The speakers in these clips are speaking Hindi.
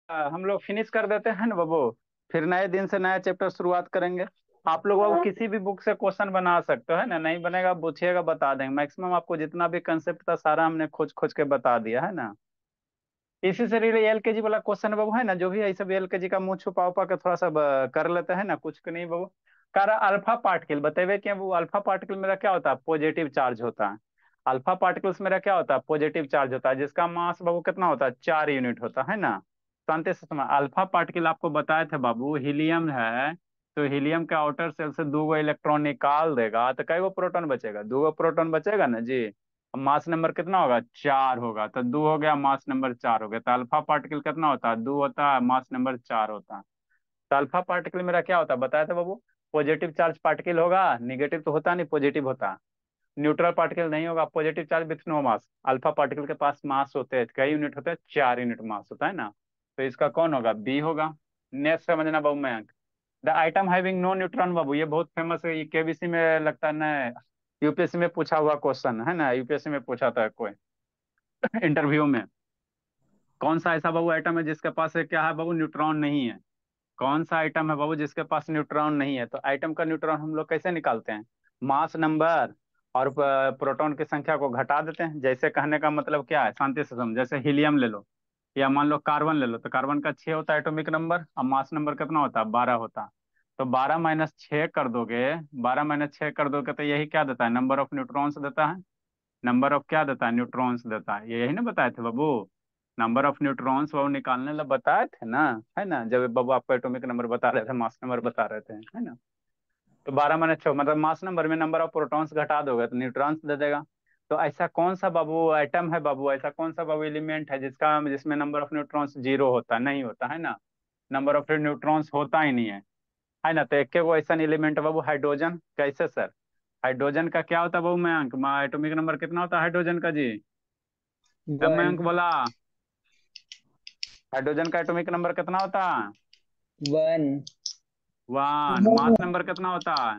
हम लोग फिनिश कर देते हैं ना बाबू। फिर नए दिन से नया चैप्टर शुरुआत करेंगे। आप लोग बाबू किसी भी बुक से क्वेश्चन बना सकते हो, है ना। नहीं बनेगा पूछिएगा, बता देंगे। मैक्सिमम आपको जितना भी कंसेप्ट था सारा हमने खोज खोज के बता दिया, है ना। इसी से रिलेटेड एलकेजी वाला क्वेश्चन बाबू, है ना, जो भी है सब एलकेजी का मुंह छुपा उपा के थोड़ा सा कर लेते हैं ना, कुछ के नहीं बाबू। कर अल्फा पार्टिकल बतेवे कि वो अल्फा पार्टिकल मेरा क्या होता है, पॉजिटिव चार्ज होता है। अल्फा पार्टिकल्स मेरा क्या होता है, पॉजिटिव चार्ज होता है, जिसका मास बाबू कितना होता है, 4 यूनिट होता है ना। शांति से समय अल्फा पार्टिकल आपको बताए थे बाबू, हीलियम है। तो हीलियम के आउटर शेल से 2 गो इलेक्ट्रॉन निकाल देगा तो कई गो प्रोटॉन बचेगा, 2 गो प्रोटॉन बचेगा ना जी। मास नंबर कितना होगा, 4 होगा, तो 2 हो गया, मास नंबर 4 हो गया। तो अल्फा पार्टिकल कितना होता है, 2 होता है, मास नंबर 4 होता है। तो अल्फा पार्टिकल मेरा क्या होता है बताया था बाबू, पॉजिटिव चार्ज पार्टिकल होगा, निगेटिव तो होता नहीं, पॉजिटिव होता है। न्यूट्रल पार्टिकल नहीं होगा, positive charge with no mass. Alpha particle के पास मास होते हैं, कई यूनिट होते हैं, 4 यूनिट मास होता है ना। तो इसका कौन होगा, बी होगा। नेक्स्ट समझना बाबू मैं, the atom having no neutron बाबू, ये बहुत फेमस है, ये केबीसी में लगता है ना, यूपीएससी में पूछा हुआ क्वेश्चन है ना, यूपीएससी में पूछा था कोई इंटरव्यू में। कौन सा ऐसा बाबू आइटम है जिसके पास है, क्या है बाबू, न्यूट्रॉन नहीं है। कौन सा आइटम है बाबू जिसके पास न्यूट्रॉन नहीं है। तो आइटम का न्यूट्रॉन हम लोग कैसे निकालते हैं, मास नंबर और प्रोटॉन की संख्या को घटा देते हैं। जैसे कहने का मतलब क्या है, शांति से समझ, जैसे हीलियम ले लो या मान लो कार्बन ले लो, तो कार्बन का 6 होता है एटॉमिक नंबर, और मास नंबर कितना होता है, 12 होता है। तो 12 - 6 कर दोगे, 12 - 6 कर दोगे तो यही क्या देता है, नंबर ऑफ न्यूट्रॉन्स देता है। नंबर ऑफ क्या देता है, न्यूट्रॉन्स देता है, ये यही ना बताए थे बाबू। नंबर ऑफ न्यूट्रॉन्स वो निकालने ला बताए थे ना, है ना, जब बाबू आपको एटॉमिक नंबर बता रहे थे, मास नंबर बता रहे थे, है ना। तो 12 - 6 मतलब मास नंबर में नंबर ऑफ प्रोटॉन्स घटा दोगे तो न्यूट्रॉन्स दे देगा। तो ऐसा कौन सा बाबू आइटम है बाबू, ऐसा कौन सा बाबू एलिमेंट है जिसमें नंबर ऑफ न्यूट्रॉन्स 0 होता नहीं होता है ना, नंबर ऑफ न्यूट्रॉन्स होता ही नहीं है ना। तो एक वो ऐसा एलिमेंट है बाबू, हाइड्रोजन। कैसे सर, हाइड्रोजन का क्या होता है बाबू, मयंक एटॉमिक नंबर कितना होता है हाइड्रोजन का जी। अब वन। मयंक बोला, हाइड्रोजन का एटॉमिक नंबर कितना होता है, वन। 1। मास नंबर कितना होता है,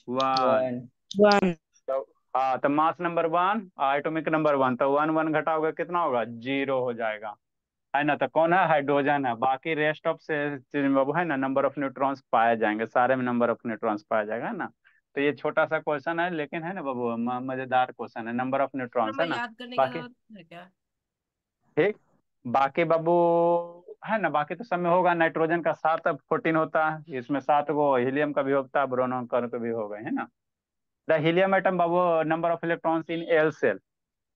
1। वन। वन। तो हाँ, तो मास नंबर 1 और एटॉमिक नंबर 1, तो 1 1 घटाओगे कितना होगा, 0 हो जाएगा, है ना। तो कौन है, हाइड्रोजन है। बाकी रेस्ट ऑफ से चीज में वो है ना, नंबर ऑफ न्यूट्रॉन्स पाए जाएंगे, सारे में नंबर ऑफ न्यूट्रॉन्स पाया जाएगा, है ना। तो ये छोटा सा क्वेश्चन है, लेकिन है ना बाबू, मजेदार क्वेश्चन है, नंबर ऑफ न्यूट्रॉन्स, है नंबर ना। याद करने की बाकी जरूरत है क्या? ठीक। बाकी बाबू है ना, बाकी तो सब में होगा। नाइट्रोजन का 7 14 होता है, इसमें 7 गो हीलियम का भी होता है, ब्रोनॉन का भी हो गए, है ना। द हीलियम एटम बाबू, number of electrons in L shell.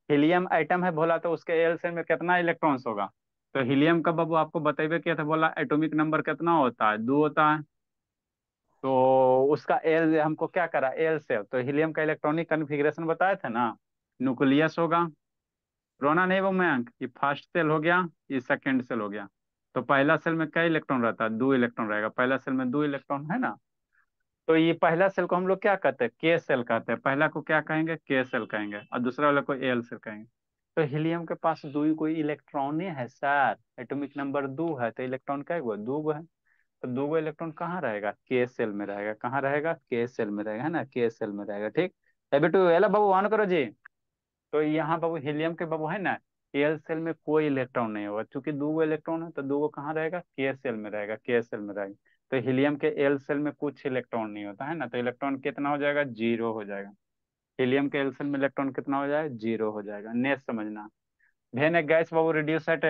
Helium atom है बोला, तो उसके एल सेल में कितना इलेक्ट्रॉन्स होगा। तो हीलियम का बाबू आपको बतेबे किया था, बोला एटॉमिक नंबर कितना होता है, 2 होता है। तो उसका एल हमको क्या करा, एल सेल, तो हीलियम का इलेक्ट्रॉनिक कन्फिग्रेशन बताया था ना, न्यूक्लियस होगा। रोना नहीं वो मयंक, ये फर्स्ट सेल हो गया, ये सेकंड सेल हो गया। तो पहला सेल में क्या इलेक्ट्रॉन रहता है, 2 इलेक्ट्रॉन रहेगा, पहला सेल में 2 इलेक्ट्रॉन, है ना। तो ये पहला सेल को हम लोग क्या कहते हैं, के सेल कहते हैं। पहला को क्या कहेंगे, के सेल कहेंगे, और दूसरा वाला को एल सेल कहेंगे। तो हीलियम के पास 2 कोई इलेक्ट्रॉन ही है सर, एटॉमिक नंबर 2 है, तो इलेक्ट्रॉन क्या है, 2 गो है। तो 2 गो इलेक्ट्रॉन कहाँ रहेगा, के सेल में रहेगा, कहाँ रहेगा, के सेल में रहेगा, है ना, के सेल में रहेगा, ठीक। ए बेटू एला बाबू ऑन करो जी। तो यहाँ बाबू हीलियम के बाबू है ना, एल सेल में कोई इलेक्ट्रॉन नहीं होगा, क्योंकि 2 गो इलेक्ट्रॉन है, तो 2 गो कहाँ रहेगा, के सेल में रहेगा, के सेल में रहेगा। तो हीलियम के एल सेल में कुछ इलेक्ट्रॉन नहीं होता है ना, तो इलेक्ट्रॉन कितना हो जाएगा, 0 हो जाएगा। हीलियम के एल सेल में इलेक्ट्रॉन कितना हो जाएगा, 0 हो जाएगा। नेक्स्ट समझना, वेन ए गैस बाबू रिड्यूस एट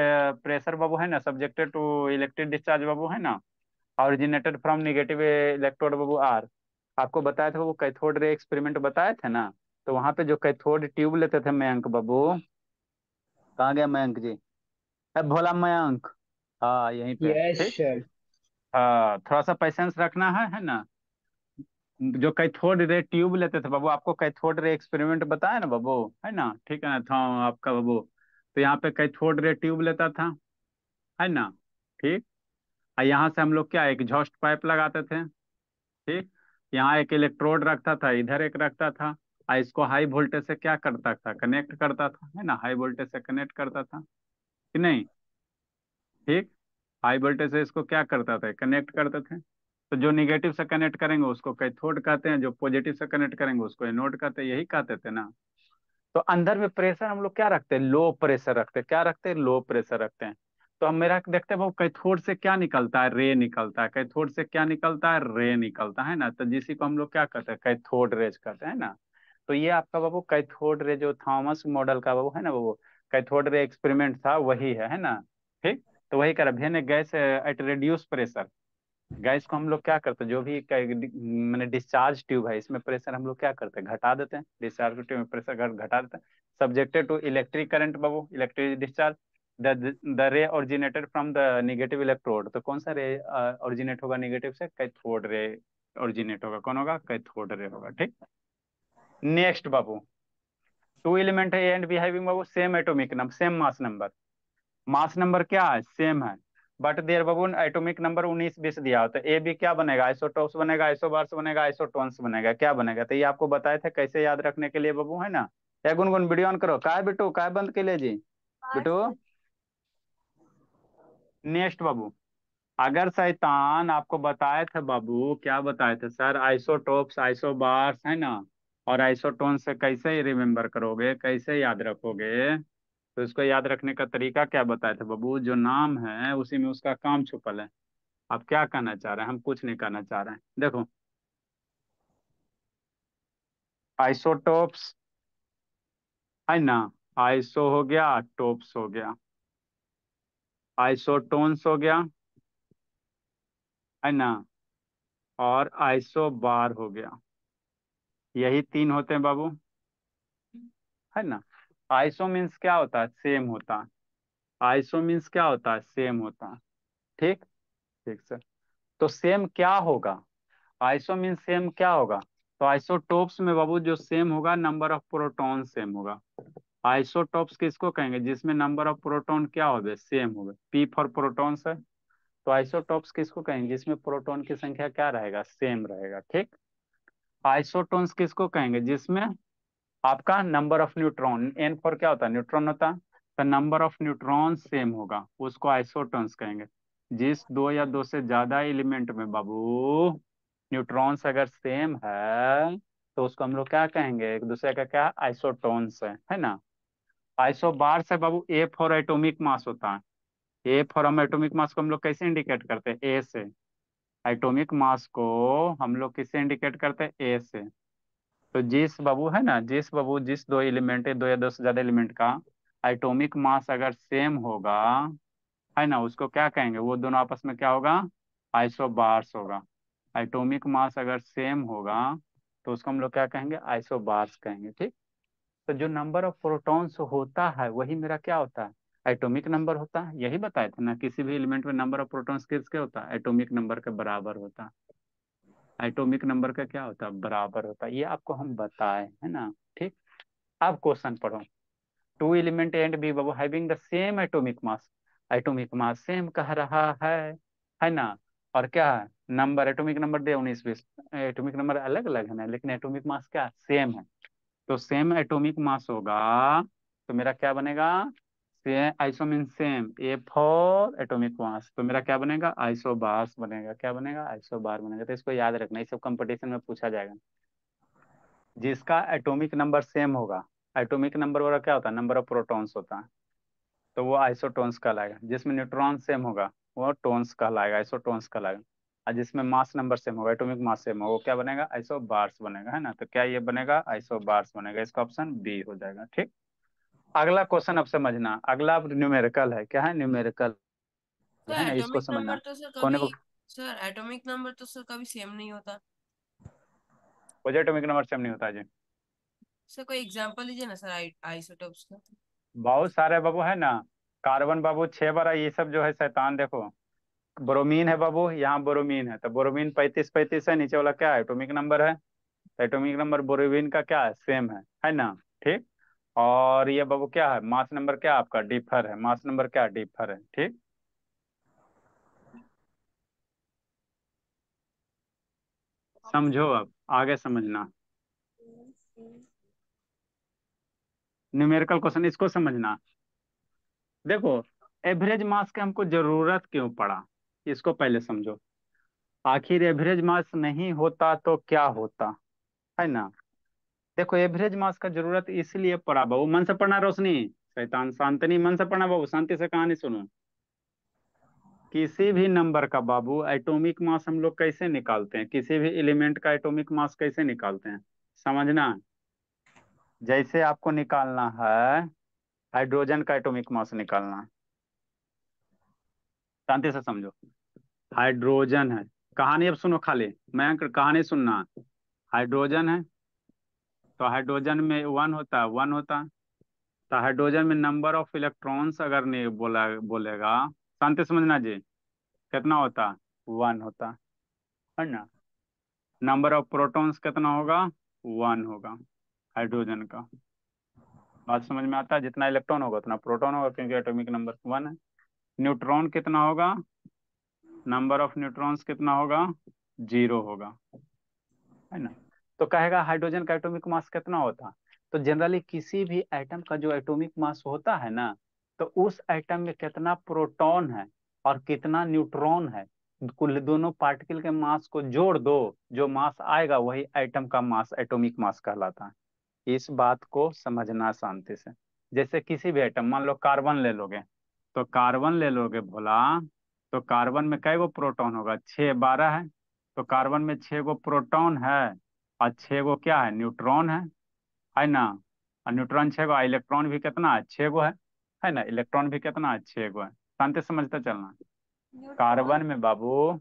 प्रेशर बाबू, है ना, सब्जेक्टेड टू इलेक्ट्रिक डिस्चार्ज बाबू, है ना, ऑरिजिनेटेड फ्रॉम निगेटिव इलेक्ट्रोड बाबू आर। आपको बताया था वो कैथोड रे एक्सपेरिमेंट बताए थे ना। तो वहां पे जो कैथोड ट्यूब लेते थे मयंक बाबू, कहाँ गया मयंक जी, अब भोला मयंक, हाँ यहीं पे यस ठीक। सर। हाँ थोड़ा सा पेशेंस रखना है ना। जो कैथोड रे ट्यूब लेते थे बाबू, आपको कैथोड रे एक्सपेरिमेंट बताया ना बाबू, है ना, ठीक है ना था आपका बाबू। तो यहाँ पे कैथोड रे ट्यूब लेता था, है ना, ठीक। और यहाँ से हम लोग क्या एक एग्जॉस्ट पाइप लगाते थे, ठीक। यहाँ एक इलेक्ट्रोड रखता था, इधर एक रखता था, और इसको हाई वोल्टेज से क्या करता था, कनेक्ट करता था, है ना, हाई वोल्टेज से कनेक्ट करता था कि नहीं, ठीक। हाई वोल्टेज से इसको क्या करता था, कनेक्ट करते थे। तो जो निगेटिव से कनेक्ट करेंगे उसको कैथोड कहते हैं, जो पॉजिटिव से कनेक्ट करेंगे उसको एनोड कहते हैं, यही कहते थे ना। तो अंदर में प्रेशर हम लोग क्या रखते हैं, लो प्रेशर रखते हैं, क्या रखते हैं, लो प्रेशर रखते हैं। तो हम मेरा देखते हैं वो कैथोड से क्या निकलता है, रे निकलता है। कैथोड से क्या निकलता है, रे निकलता है ना। तो जिसी को हम लोग क्या कहते हैं, कैथोड रेज कहते हैं ना। तो ये आपका बाबू कैथोड रे जो थॉमस मॉडल का बाबू है ना बाबू, कैथोड रे एक्सपेरिमेंट था वही है ना। ठीक। तो वही कर भैया ने gas at reduce pressure, gas को हम लोग क्या करते हैं, जो भी मैंने डिस्चार्ज ट्यूब है इसमें प्रेशर हम लोग क्या करते हैं, घटा देते हैं। डिस्चार्ज ट्यूब में प्रेशर घटा देते हैं। सब्जेक्टेड टू इलेक्ट्रिक करंट बाबू, electric discharge. The ray originated from the negative electrode. तो कौन सा रे ओरिजिनेट होगा निगेटिव से, कैथोड रे ओरिजिनेट होगा। कौन होगा, कैथोड रे होगा। ठीक। नेक्स्ट बाबू, two element A and B having बाबू same atomic number, same mass number. Mass number क्या है, सेम है। बट देयर बाबू एटॉमिक नंबर 19 20 दिया होता है। ए बी क्या बनेगा, आइसोटोप्स बनेगा, आइसोबार्स बनेगा, आइसोटोन्स बनेगा, क्या बनेगा। तो ये आपको बताए थे कैसे याद रखने के लिए बाबू, है ना। या गुनगुन वीडियो ऑन करो, काय बिटू काय बंद के लिए जी बिटू। नेक्स्ट बाबू, अगर शैतान आपको बताए थे बाबू, क्या बताए थे सर, आइसोटोप्स आइसोबार्स है ना, और आइसोटोन से कैसे रिमेम्बर करोगे, कैसे याद रखोगे। तो इसको याद रखने का तरीका क्या बताए थे बाबू, जो नाम है उसी में उसका काम छुपल है। आप क्या कहना चाह रहे हैं, हम कुछ नहीं कहना चाह रहे हैं, देखो। आइसोटोप्स है ना, आइसो हो गया, टोप्स हो गया, आइसोटोन्स हो गया, है ना, और आइसोबार हो गया। यही तीन होते हैं बाबू, है ना। आइसो मीन्स क्या होता है, सेम होता है। आइसो मीन्स क्या होता है, सेम होता है। ठीक। ठीक सर। तो सेम क्या होगा, आइसो मीन्स सेम क्या होगा। तो आइसोटोप्स में बाबू जो सेम होगा, नंबर ऑफ प्रोटॉन सेम होगा। आइसोटोप्स किसको कहेंगे, जिसमें नंबर ऑफ प्रोटॉन क्या हो गए, सेम हो गए। पी फॉर प्रोटॉन्स है। तो आइसोटोप्स किसको कहेंगे, जिसमें प्रोटॉन की संख्या क्या रहेगा, सेम रहेगा। ठीक। आइसोटोन्स किसको कहेंगे, जिसमें आपका number of neutron, N for क्या होता है, न्यूट्रॉन होता है। तो नंबर ऑफ न्यूट्रॉन सेम होगा, उसको आइसोटोन्स कहेंगे। जिस दो या दो से ज्यादा एलिमेंट में बाबू न्यूट्रॉन्स अगर सेम है, तो उसको हम लोग क्या कहेंगे, एक दूसरे का क्या, आइसोटोन्स है ना। आइसोबार से बाबू ए फॉर एटॉमिक मास होता है। ए फॉर, हम एटॉमिक मास को हम लोग कैसे इंडिकेट करते हैं, ए से। एटॉमिक मास को हम लोग किससे इंडिकेट करते हैं, ए से। तो जिस बाबू है ना, जिस बाबू जिस दो एलिमेंट है, दो या दो से ज्यादा एलिमेंट का एटॉमिक मास अगर सेम होगा, है ना, उसको क्या कहेंगे, वो दोनों आपस में क्या होगा, आइसोबार्स होगा। एटॉमिक मास अगर सेम होगा, तो उसको हम लोग क्या कहेंगे, आइसोबार्स कहेंगे। ठीक। तो जो नंबर ऑफ प्रोटॉन्स होता है वही मेरा क्या होता है, एटॉमिक नंबर होता है। यही बताए थे ना, किसी भी एलिमेंट में नंबर ऑफ प्रोटॉन्स किसके होता है, एटॉमिक नंबर के बराबर होता है। एटॉमिक नंबर का क्या होता है, बराबर होता है। ये आपको हम बताए है ना। ठीक। अब क्वेश्चन पढ़ो। टू एलिमेंट एंड बी बाबू having the same atomic mass, atomic mass same कह रहा है ना। और क्या है, नंबर, एटॉमिक नंबर दे 19 20, एटॉमिक नंबर अलग अलग है ना, लेकिन एटॉमिक मास क्या सेम है। तो सेम एटॉमिक मास होगा, तो मेरा क्या बनेगा, same iso mean same, A for atomic mass, तो मेरा क्या बनेगा, आइसोबार्स बनेगा। क्या बनेगा, आइसोबार बनेगा। तो इसको याद रखना, ये सब कंपटीशन में पूछा जाएगा। जिसका एटॉमिक नंबर सेम होगा, एटॉमिक नंबर वाला क्या होता है, नंबर ऑफ प्रोटॉन्स होता है, तो वो आइसोटोन्स कहलाएगा। जिसमें न्यूट्रॉन सेम होगा वो टोन्स कहलाएगा, आइसोटोन्स कहलाएगा। और जिसमें मास नंबर सेम होगा, एटॉमिक मास सेम होगा, वो क्या बनेगा, आइसोबार्स बनेगा, है ना। तो क्या ये बनेगा, आइसोबार्स बनेगा। इसका ऑप्शन बी हो जाएगा। ठीक। अगला क्वेश्चन अब समझना, अगला अब न्यूमेरिकल है, क्या है, न्यूमेरिकल सर है ना, इसको एटॉमिक समझना। नंबर तो सर कोने कभी, को सर एटॉमिक नंबर तो सर कभी सेम नहीं होता। मुझे एटॉमिक नंबर सेम नहीं होता जी। सर कोई एग्जांपल दीजिए ना सर, आइसोटोप्स का। बहुत सारे बाबू है ना, कार्बन बाबू 6 बार, ये सब जो है शैतान देखो। ब्रोमीन है बाबू, यहाँ ब्रोमीन है, तो ब्रोमीन 35 35 है, नीचे वाला क्या है, एटॉमिक नंबर है। तो एटॉमिक नंबर ब्रोमीन का क्या है, सेम है ना। ठीक। और ये बाबू क्या है, मास नंबर क्या आपका डिफर है, मास नंबर क्या डिफर है। ठीक। समझो, अब आगे समझना, न्यूमेरिकल क्वेश्चन इसको समझना। देखो, एवरेज मास के हमको जरूरत क्यों पड़ा, इसको पहले समझो। आखिर एवरेज मास नहीं होता तो क्या होता, है ना। देखो, एवरेज मास का जरूरत इसलिए पड़ा बाबू, मन से पढ़ना रोशनी, शैतान शांतनी, मन से पढ़ना बाबू, शांति से कहानी सुनो। किसी भी नंबर का बाबू एटॉमिक मास हम लोग कैसे निकालते हैं, किसी भी एलिमेंट का एटॉमिक मास कैसे निकालते हैं, समझना। जैसे आपको निकालना है हाइड्रोजन का एटॉमिक मास निकालना है, शांति से समझो। हाइड्रोजन है, कहानी अब सुनो खाली, मैं कहानी सुनना। हाइड्रोजन है, तो हाइड्रोजन में वन होता है, वन होता है। तो हाइड्रोजन में नंबर ऑफ इलेक्ट्रॉन्स अगर नहीं बोलेगा, शांति से समझना जी, कितना होता, वन होता है ना। नंबर ऑफ प्रोटॉन्स कितना होगा, वन होगा हाइड्रोजन का। बात समझ में आता है, जितना इलेक्ट्रॉन होगा उतना प्रोटॉन होगा, क्योंकि एटॉमिक नंबर वन है। न्यूट्रॉन कितना होगा, नंबर ऑफ न्यूट्रॉन्स कितना होगा, जीरो होगा, है ना। तो कहेगा हाइड्रोजन का एटॉमिक मास कितना होता, तो जनरली किसी भी एटम का जो एटॉमिक मास होता है ना, तो उस एटम में कितना प्रोटॉन है और कितना न्यूट्रॉन है, कुल दोनों पार्टिकल के मास को जोड़ दो, जो मास आएगा वही एटम का मास एटॉमिक मास कहलाता है। इस बात को समझना शांति से। जैसे किसी भी एटम, मान लो कार्बन ले लोगे, तो कार्बन ले लोगे भोला, तो कार्बन में कई गो प्रोटॉन होगा, छः, बारह है। तो कार्बन में छः गो प्रोटॉन है और छः गो क्या है, न्यूट्रॉन है ना। और न्यूट्रॉन छः गो, और इलेक्ट्रॉन भी कितना है, छः गो है ना। इलेक्ट्रॉन भी कितना है, छः गो है। शांति से समझते चलना। कार्बन में बाबू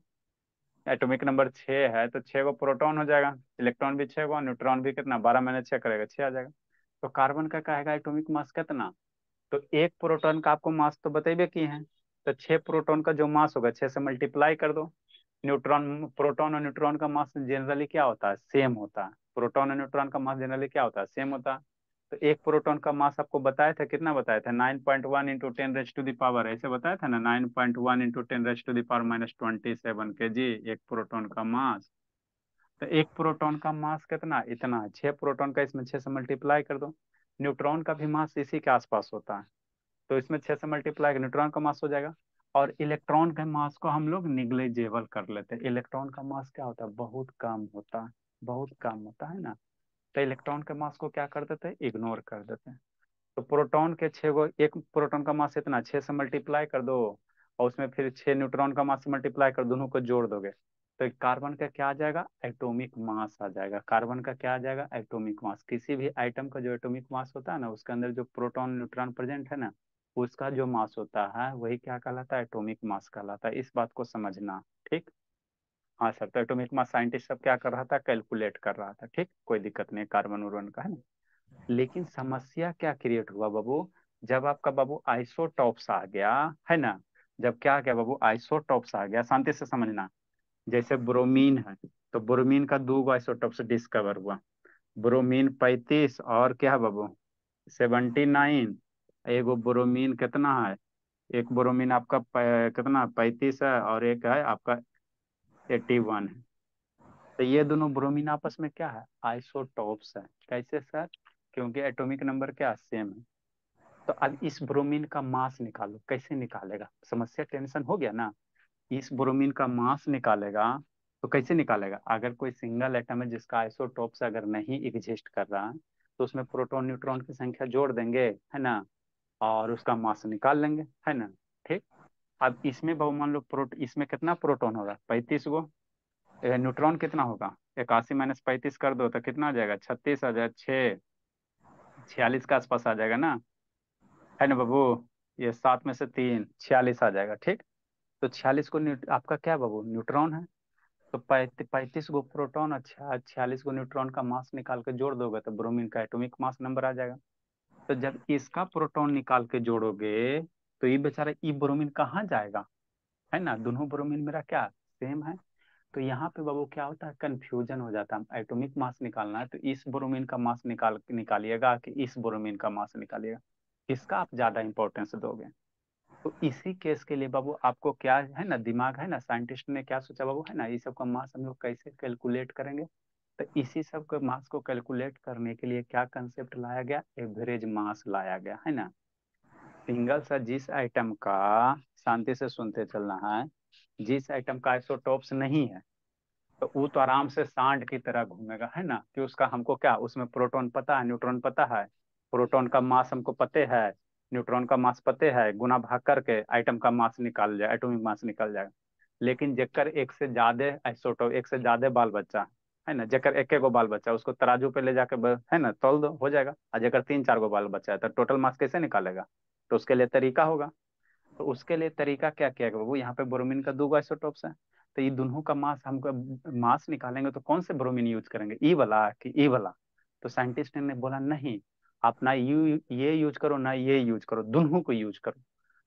एटॉमिक नंबर 6 है, तो 6 गो प्रोटॉन हो जाएगा, इलेक्ट्रॉन भी 6 गो, न्यूट्रॉन भी कितना, 12 मैंने 6 करेगा, 6 आ जाएगा। तो कार्बन का कहेगा एटॉमिक मास कितना, तो एक प्रोटॉन का आपको मास तो बतेबे किए हैं, तो 6 प्रोटॉन का जो मास होगा 6 से मल्टीप्लाई कर दो। न्यूट्रॉन, प्रोटॉन और न्यूट्रॉन का मास जनरली क्या होता है, सेम होता है। प्रोटॉन और न्यूट्रॉन का मास जनरली क्या होता है, सेम होता है। तो एक प्रोटॉन का मास आपको बताया था, कितना बताया था, 9.1 into ten raise to the power, ऐसे बताया था ना, 9.1 into ten raise to the power -27 kg एक प्रोटॉन का मास। तो एक प्रोटॉन का मास कितना, इतना है, 6 प्रोटॉन का, इसमें 6 से मल्टीप्लाई कर दो। न्यूट्रॉन का भी मास इसी के आसपास होता है, तो इसमें 6 से मल्टीप्लाई न्यूट्रॉन का मास हो जाएगा। और इलेक्ट्रॉन के मास को हम लोग निग्लेजेबल कर लेते हैं। इलेक्ट्रॉन का मास क्या होता है, बहुत कम होता है, बहुत कम होता है ना। तो इलेक्ट्रॉन के मास को क्या कर देते हैं, इग्नोर कर देते हैं। तो प्रोटॉन के 6 गो, एक प्रोटॉन का मास इतना, 6 से मल्टीप्लाई कर दो, और उसमें फिर 6 न्यूट्रॉन का मास मल्टीप्लाई कर, दोनों को जोड़ दोगे, तो कार्बन का क्या आ जाएगा, एटॉमिक मास आ जाएगा। कार्बन का क्या आ जाएगा, एटॉमिक मास। किसी भी आइटम का जो एटॉमिक मास होता है ना, उसके अंदर जो प्रोटॉन न्यूट्रॉन प्रेजेंट है ना, उसका जो मास होता है वही क्या कहलाता है, एटॉमिक मास कहलाता है। इस बात को समझना, ठीक। हाँ सर, तो एटॉमिक मास साइंटिस्ट सब क्या कर रहा था, कैलकुलेट कर रहा था, ठीक, कोई दिक्कत नहीं, कार्बन उर्बन का, है ना। लेकिन समस्या क्या क्रिएट हुआ बाबू, जब आपका बाबू आइसोटॉप्स आ गया, है ना। जब क्या आ गया बाबू, आइसोटॉप्स आ गया, शांति से समझना। जैसे ब्रोमीन है, तो ब्रोमीन का दो आइसोटॉप्स डिस्कवर हुआ, ब्रोमीन 35 और क्या बाबू 79। एगो ब्रोमीन कितना है, एक ब्रोमीन आपका कितना 35 है, और एक है आपका 81 है। तो ये दोनों ब्रोमीन आपस में क्या है, आइसोटॉप्स है। कैसे सर, क्योंकि एटॉमिक नंबर क्या सेम है। तो अब इस ब्रोमीन का मास निकालो, कैसे निकालेगा, समस्या टेंशन हो गया ना। इस ब्रोमीन का मास निकालेगा, तो कैसे निकालेगा, अगर कोई सिंगल एटम है जिसका आइसोटॉप्स अगर नहीं एग्जिस्ट कर रहा है, तो उसमें प्रोटॉन न्यूट्रॉन की संख्या जोड़ देंगे, है ना, और उसका मास निकाल लेंगे, है ना। ठीक। अब इसमें बहु मान लो इसमें कितना प्रोटॉन होगा, 35 गो। न्यूट्रॉन कितना होगा, 81 - 35 कर दो तो कितना आ जाएगा, 36 आ जाएगा, 46 के आसपास आ जाएगा ना, है ना बाबू। ये 7 में से 3, 46 आ जाएगा, ठीक। तो 46 को आपका क्या बाबू, न्यूट्रॉन है। तो 35 गो प्रोटॉन, अच्छा 46 गो न्यूट्रॉन का मास निकाल के जोड़ दोगे तो ब्रोमीन का एटॉमिक मास नंबर आ जाएगा। तो जब इसका प्रोटॉन निकाल के जोड़ोगे, तो ये बेचारा ई ब्रोमीन कहाँ जाएगा, है ना, दोनों ब्रोमीन मेरा क्या सेम है। तो यहाँ पे बाबू क्या होता है, कंफ्यूजन हो जाता है। एटॉमिक मास निकालना है तो इस ब्रोमीन का मास निकालिएगा कि इस ब्रोमीन का मास निकालिएगा, किसका आप ज्यादा इंपॉर्टेंस दोगे। तो इसी केस के लिए बाबू आपको क्या है ना, दिमाग है ना, साइंटिस्ट ने क्या सोचा बाबू, है ना, ये सब का मास हम लोग कैसे कैलकुलेट करेंगे। तो इसी सब के मास को कैलकुलेट करने के लिए क्या कंसेप्ट लाया गया, एवरेज मास लाया गया, है ना। सिंगल सा जिस आइटम का, शांति से सुनते चलना है, जिस आइटम का आइसोटॉप्स नहीं है, तो वो तो आराम से सांड की तरह घूमेगा, है ना, कि उसका हमको क्या, उसमें प्रोटॉन पता है, न्यूट्रॉन पता है, प्रोटॉन का मास हमको पते है, न्यूट्रॉन का मास पते है, गुना भाग करके आइटम का मास निकाल जाए, एटॉमिक मास निकल जाएगा। लेकिन जेकर एक से ज्यादा आइसोटोप, एक से ज्यादा बाल बच्चा है ना, जेकर एक गो बाल बच्चा, उसको तराजू पे ले जाके है ना तौल दो, हो जाएगा। और जेकर तीन चार गो बाल बच्चा है तो टोटल मास कैसे निकालेगा? तो उसके लिए तरीका होगा। तो उसके लिए तरीका क्या किया गया बाबू, यहाँ पे ब्रोमीन का दो आइसोटोप्स है, तो ये दोनों का मास, हमको मास निकालेंगे तो कौन से ब्रोमीन यूज करेंगे, ई वाला कि ई वाला? तो साइंटिस्ट ने बोला नहीं, आप ना ये यूज करो ना ये यूज करो, दोनों को यूज करो।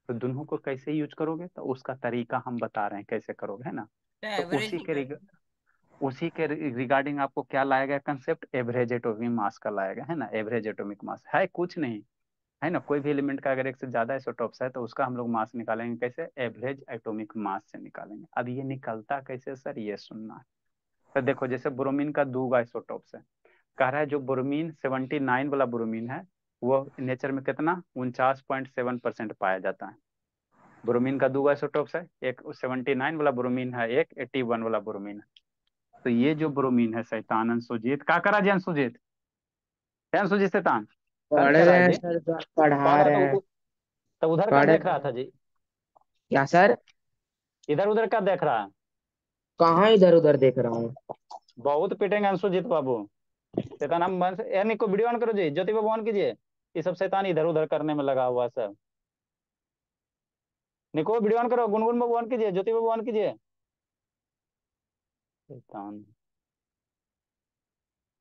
तो दोनों को कैसे यूज करोगे, तो उसका तरीका हम बता रहे हैं कैसे करोगे, है ना। तो तो एवरेज निकाल। उसी के रिगार्डिंग आपको क्या लाया गया कंसेप्ट, एवरेज एटॉमिक मास का लाया गया, है ना। एवरेज एटॉमिक मास है कुछ नहीं, है ना, कोई भी एलिमेंट का अगर एक से ज्यादा आइसोटॉप्स है तो उसका हम लोग मास निकालेंगे कैसे, एवरेज एटॉमिक मास से निकालेंगे। अब ये निकलता कैसे सर, ये सुनना है। तो देखो जैसे ब्रोमीन का दो आइसोटॉप्स है, कह रहा है जो ब्रोमीन 79 वाला ब्रोमीन है वो नेचर में कितना 49.7% पाया जाता है। ब्रोमीन का दो आइसोटॉप्स है, एक 79 वाला ब्रोमीन है, एक 81 वाला ब्रोमीन है। तो ये जो ब्रोमीन है शैतान अंशुजीत, का करा जी अंशुजीत, है अंशुजीत शैतान, कर पढ़ क्या रहे रहा है हैं जी? सर, पढ़ा पढ़ रहा रहे हैं। तो उधर क्या पढ़ देख रहा रहे था हैं। जी? क्या सर? इधर उधर क्या देख रहा है? कहाँ इधर उधर देख रहा हूँ? बहुत पिटेंगे अंशुजीत बाबू। शैतान हम यानी को वीडियो ऑन करो जी, ज्योति बाबू ऑन कीजिए। ये सब शैतान इधर उधर करने में लगा हुआ है सब। निको वीडियो ऑन करो, गुनगुन बाबू ऑन कीजिए, ज्योति बाबू ऑन कीजिए। शैतान,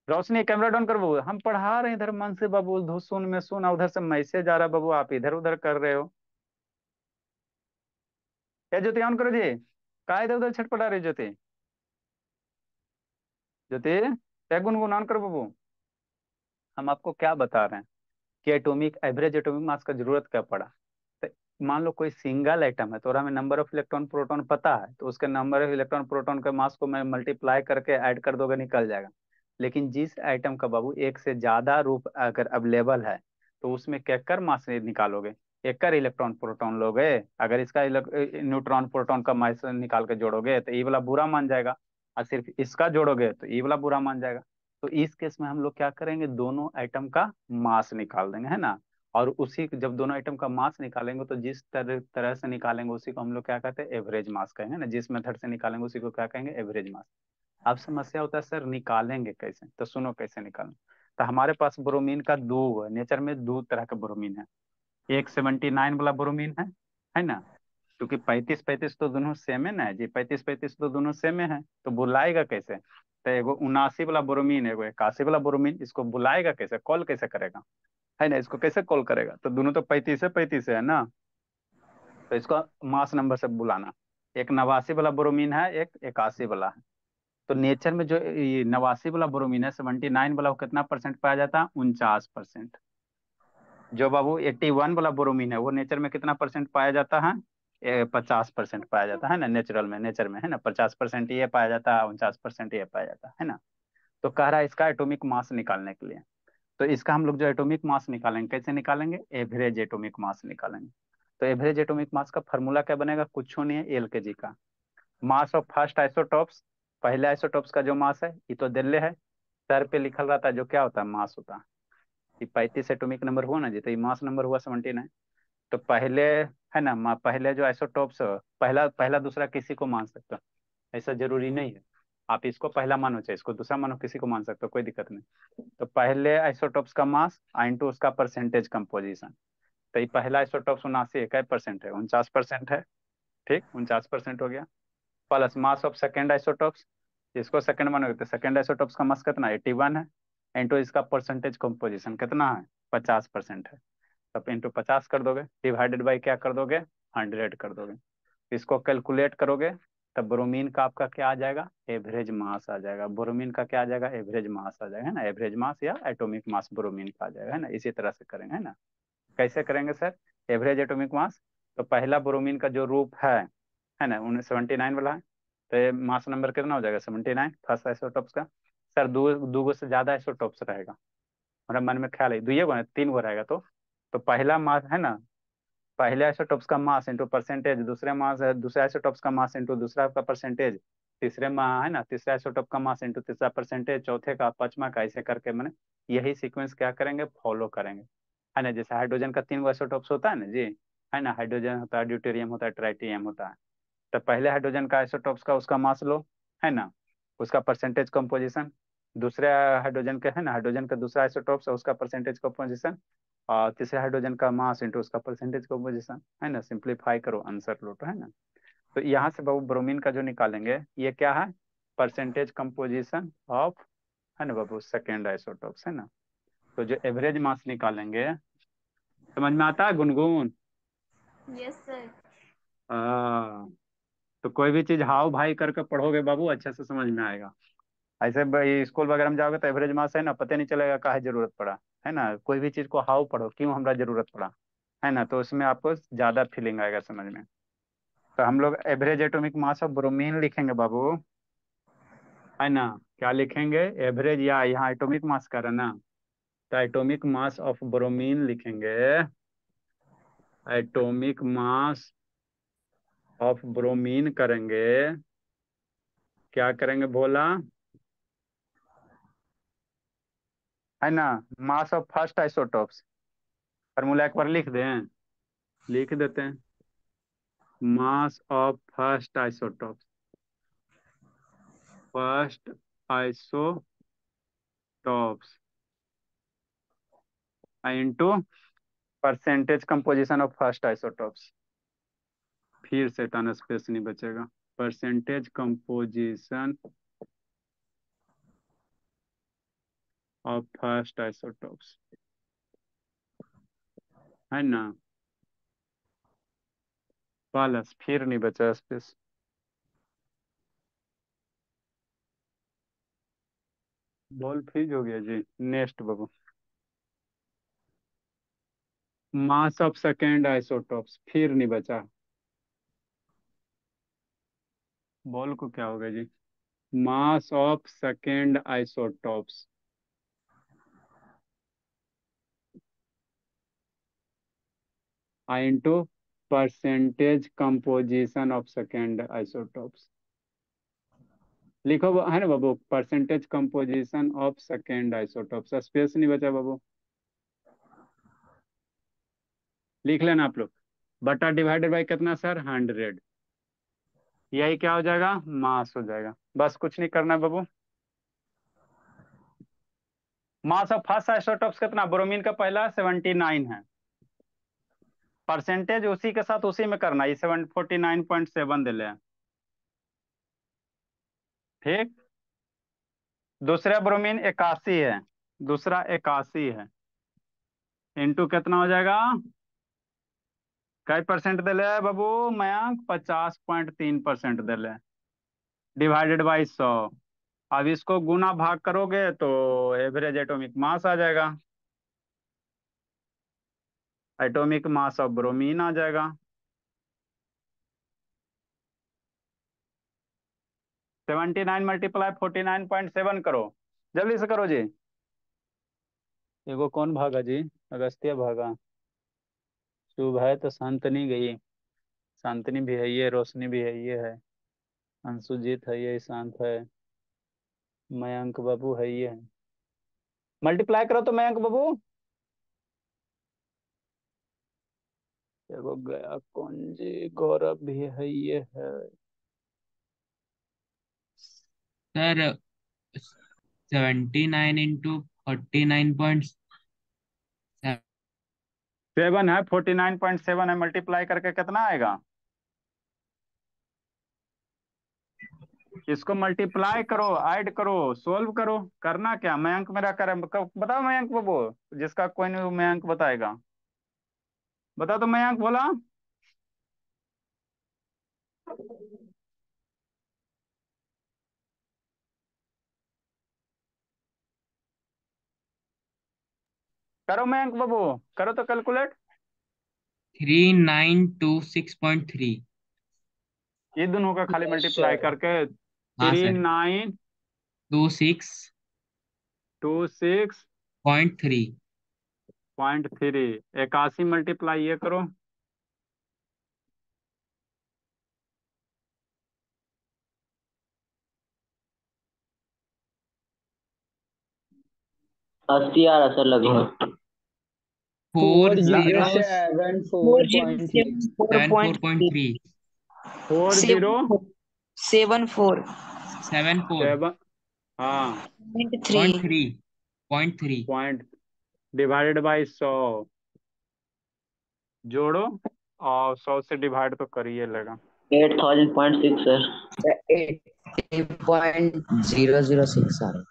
रोशनी कैमरा डाउन कर बाबू, हम पढ़ा रहे हैं इधर मन से बाबू, सुन में सुना, उधर से मैसेज आ रहा है बाबू, आप इधर उधर कर रहे हो। क्या ज्योति ऑन करो जी, का इधर उधर छटपटा रही ज्योति? ज्योति, क्या गुनगुन ऑन करो बाबू। हम आपको क्या बता रहे हैं कि एटॉमिक एवरेज एटॉमिक मास का जरूरत क्या पड़ा। तो मान लो कोई सिंगल एटम है तो हमें नंबर ऑफ इलेक्ट्रॉन प्रोटॉन पता है, तो उसके नंबर ऑफ इलेक्ट्रॉन प्रोटॉन के मास को मैं मल्टीप्लाई करके ऐड कर दोगे निकल जाएगा। लेकिन जिस आइटम का बाबू एक से ज्यादा रूप अगर अवेलेबल है तो उसमें केकर मास निकालोगे, एककर इलेक्ट्रॉन प्रोटॉन लोगे। अगर इसका न्यूट्रॉन प्रोटॉन का मास निकाल के जोड़ोगे तो ये वाला बुरा मान जाएगा, और सिर्फ इसका जोड़ोगे तो ये वाला बुरा मान जाएगा। तो इस केस में हम लोग क्या करेंगे, दोनों आइटम का मास निकाल देंगे, है ना। और उसी जब दोनों आइटम का मास निकालेंगे तो जिस तरह तरह से निकालेंगे उसी को हम लोग क्या कहते हैं, एवरेज मास कहेंगे ना। जिस मेथड से निकालेंगे उसी को क्या कहेंगे, एवरेज मास। अब समस्या होता है सर निकालेंगे कैसे, तो सुनो कैसे निकालें। तो हमारे पास ब्रोमीन का दो है, नेचर में दो तरह का ब्रोमीन है। एक 79 वाला ब्रोमीन है ना, क्योंकि 35-35 तो दोनों सेम है ना जी, 35-35 तो दोनों सेम है, तो बुलाएगा कैसे? तो एगो 79 वाला ब्रोमीन, एगो 81 वाला ब्रोमीन, इसको बुलाएगा कैसे, कॉल कैसे करेगा, है ना, इसको कैसे कॉल करेगा? तो दोनों तो 35 है ना, तो इसको मास नंबर से बुलाना। एक 89 वाला ब्रोमीन है, एक 81 वाला है। तो नेचर में जो ये 89 वाला ब्रोमीन है, 79 वाला, वो कितना परसेंट पाया जाता है, 49%। जो बाबू 81 वाला ब्रोमीन है वो नेचर में कितना परसेंट पाया जाता है, 50% पाया जाता है ना, नेचुरल में, नेचर में, है ना, 50% ये पाया जाता है, 49% ये पाया जाता है ना। तो कह रहा है इसका एटॉमिक मास निकालने के लिए, तो इसका हम लोग जो एटॉमिक मास निकालेंगे कैसे निकालेंगे, एवरेज एटॉमिक मास निकालेंगे। तो एवरेज एटॉमिक मास का फॉर्मूला क्या बनेगा, कुछ नहीं है, एल के जी का। मास ऑफ फर्स्ट आइसोटॉप्स, पहले आइसोटॉप्स का जो मास है ये तो दिल्ली है, सर पे लिखल रहता है जो क्या होता है, मास होता है। ये 35 एटॉमिक नंबर हुआ ना जी, तो ये मास नंबर हुआ 79। तो पहले, है ना, पहले जो आइसोटॉप्स, पहला पहला दूसरा किसी को मान सकते हो, ऐसा जरूरी नहीं है। आप इसको पहला मानो चाहे इसको दूसरा मानो, किसी को मान सकते हो, कोई दिक्कत नहीं। तो पहले आइसोटॉप्स का मास इंटू उसका परसेंटेज कंपोजिशन। तो ये पहला आइसोटॉप्स 79 इकाई परसेंट है, 49% है, ठीक, 49% हो गया। Plus mass of second isotopes, इसको सेकंड मानोगे तो सेकेंड आइसोटॉप्स का मास कितना 81 है, इंटू इसका परसेंटेज कंपोजिशन कितना है, 50% है। तब इंटू 50 कर दोगे, डिवाइडेड बाई क्या कर दोगे, 100 कर दोगे। इसको कैलकुलेट करोगे तब ब्रोमीन का आपका क्या आ जाएगा, एवरेज मास आ जाएगा। ब्रोमीन का क्या आ जाएगा, एवरेज मास आ जाएगा, है ना, एवरेज मास या एटॉमिक मास ब्रोमीन का आ जाएगा, है ना। इसी तरह से करेंगे, है ना। कैसे करेंगे सर, एवरेज एटॉमिक मास, तो पहला ब्रोमीन का जो रूप है ना, 79 वाला है, तो ये मास नंबर कितना हो जाएगा, 79 फर्स्ट आइसोटॉप्स का। सर दो गो से ज्यादा आइसोटॉप्स रहेगा, मेरा मन में ख्याल है, दुइये गो ना, तीन गो रहेगा। तो पहला मास है ना, पहले आइसोटॉप्स का मास इंटू परसेंटेज, दूसरे मास है दूसरे आइसोटॉप्स का मास इंटू दूसरा का परसेंटेज, तीसरे माह है ना तीसरे आइसोटॉप का मास इंटू तीसरा परसेंटेज, चौथे का, पांचवा का, ऐसे करके मैंने यही सीक्वेंस क्या करेंगे, फॉलो करेंगे, है ना। जैसे हाइड्रोजन का 3 आइसोटॉप्स होता है ना जी, है ना, हाइड्रोजन होता है, ड्यूटेरियम होता है, ट्राइटियम होता है। तो पहले हाइड्रोजन का आइसोटॉप्स का उसका मास लो, है ना, उसका परसेंटेज कंपोजिशन। दूसरे हाइड्रोजन का, है ना, हाइड्रोजन का दूसरा आइसोटॉप्स है उसका परसेंटेज कंपोजिशन। और तीसरे हाइड्रोजन का मास इंटू उसका परसेंटेज कंपोजिशन, है ना, सिंप्लीफाई करो आंसर लो, तो है ना। तो यहाँ से बाबू ब्रोमीन का जो निकालेंगे ये क्या है, परसेंटेज कंपोजिशन ऑफ, है ना बाबू, सेकेंड आइसोटॉप्स, है ना। तो जो एवरेज मास निकालेंगे, समझ में आता है गुनगुन? Yes sir. हाँ। तो कोई भी चीज हाउ भाई करके पढ़ोगे बाबू अच्छे से समझ में आएगा। ऐसे स्कूल वगैरह में जाओगे तो एवरेज मास, है ना, पता नहीं चलेगा काहे जरूरत पड़ा, है ना। कोई भी चीज को हाउ पढ़ो, क्यों हमरा जरूरत पड़ा, है ना, तो उसमें आपको ज्यादा फीलिंग आएगा समझ में। तो हम लोग average atomic mass of bromine लिखेंगे बाबू, है ना। क्या लिखेंगे, एवरेज, या यहाँ एटॉमिक मास कर रहे ना, तो एटॉमिक मास ऑफ ब्रोमीन लिखेंगे। एटॉमिक मास ऑफ ब्रोमीन करेंगे, क्या करेंगे बोला, है ना, mass of first isotopes. Formula एक बार लिख दें, लिख देते हैं। Mass of first isotopes, first isotopes into percentage composition of first isotopes. फिर से इतना स्पेस नहीं बचेगा। Percentage composition of first isotopes, है ना, प्लस, फिर नहीं बचा स्पेस। बॉल फ्रीज हो गया जी। नेक्स्ट बाबू, मास ऑफ सेकेंड आइसोटॉप्स, फिर नहीं बचा। बॉल को क्या होगा जी, mass of second isotopes into percentage composition of second isotopes. लिखो है ना बाबू, percentage composition of second isotopes, space नहीं बचा बाबू, लिख लेना आप लोग। बटा डिवाइडेड बाई कितना सर, 100। यही क्या हो जाएगा, मास हो जाएगा। बस कुछ नहीं करना बाबू। मास ऑफ फर्स्ट आइसोटॉप्स कितना, ब्रोमीन का पहला 79 है, परसेंटेज उसी के साथ उसी में करना, ये 749.7 दे ले, ठीक। दूसरा ब्रोमीन 81 है, दूसरा 81 है, इंटू कितना हो जाएगा, कई परसेंट दे ले बाबू मयंक, 50.3% दे ले, डिवाइडेड बाई 100। अब इसको गुना भाग करोगे तो एवरेज एटॉमिक मास आ जाएगा, एटॉमिक मास ऑफ ब्रोमीन आ जाएगा। 79 मल्टीप्लाई 49.7 करो, जल्दी से करो जी। एगो कौन भागा जी, अगस्त्य भागा। शुभ है तो शांतनी गई, शांतनी भी है ये, रोशनी भी है ये है, अंशुजीत है ये, शांत है, मयंक बाबू है ये है। मल्टीप्लाई करो तो मयंक बाबू। एगो गया कौन जी, गौरव भी है ये है। Sir 79 into 49.7। 7 है, 49.7 है, मल्टीप्लाई करके कितना आएगा, इसको मल्टीप्लाई करो, ऐड करो, सोल्व करो, करना क्या, मयंक मेरा करे, बताओ मयंक बाबू, जिसका कोई नहीं वो मयंक बताएगा, बता तो मयंक बोला। करो मयंक बाबू, करो तो कैलकुलेट। 3926.3। ये दोनों का खाली मल्टीप्लाई करके, हाँ three sir. Nine 26.3। Two 6.3, 81 multiply ये करो, अस्सी आ रहा सर लगभग। फोर 40 जीरो 74.6 74.3 40 74 74 7 हाँ 3 .3 पॉइंट डिवाइडेड बाई 100 जोड़ो और 100 से डिवाइड तो करिए लेगा 8000.6 sir. 80.006 sir.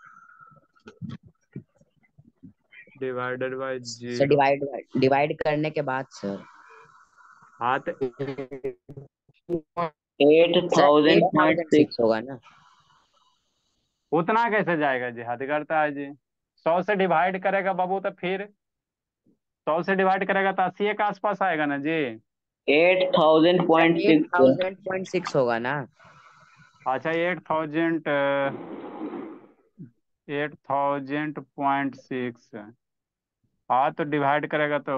Divided by sir 0 divide करने के बाद सर। हाँ तो सर 8000.6 8006 होगा ना। उतना कैसे जाएगा जी, हद करता है जी। 100 से डिवाइड करेगा बाबू तो फिर 100 से डिवाइड करेगा तो 80 के आसपास आएगा ना जी। 8000.6 सर। 8000.6 होगा ना। अच्छा 8000.6 हाँ तो डिवाइड करेगा तो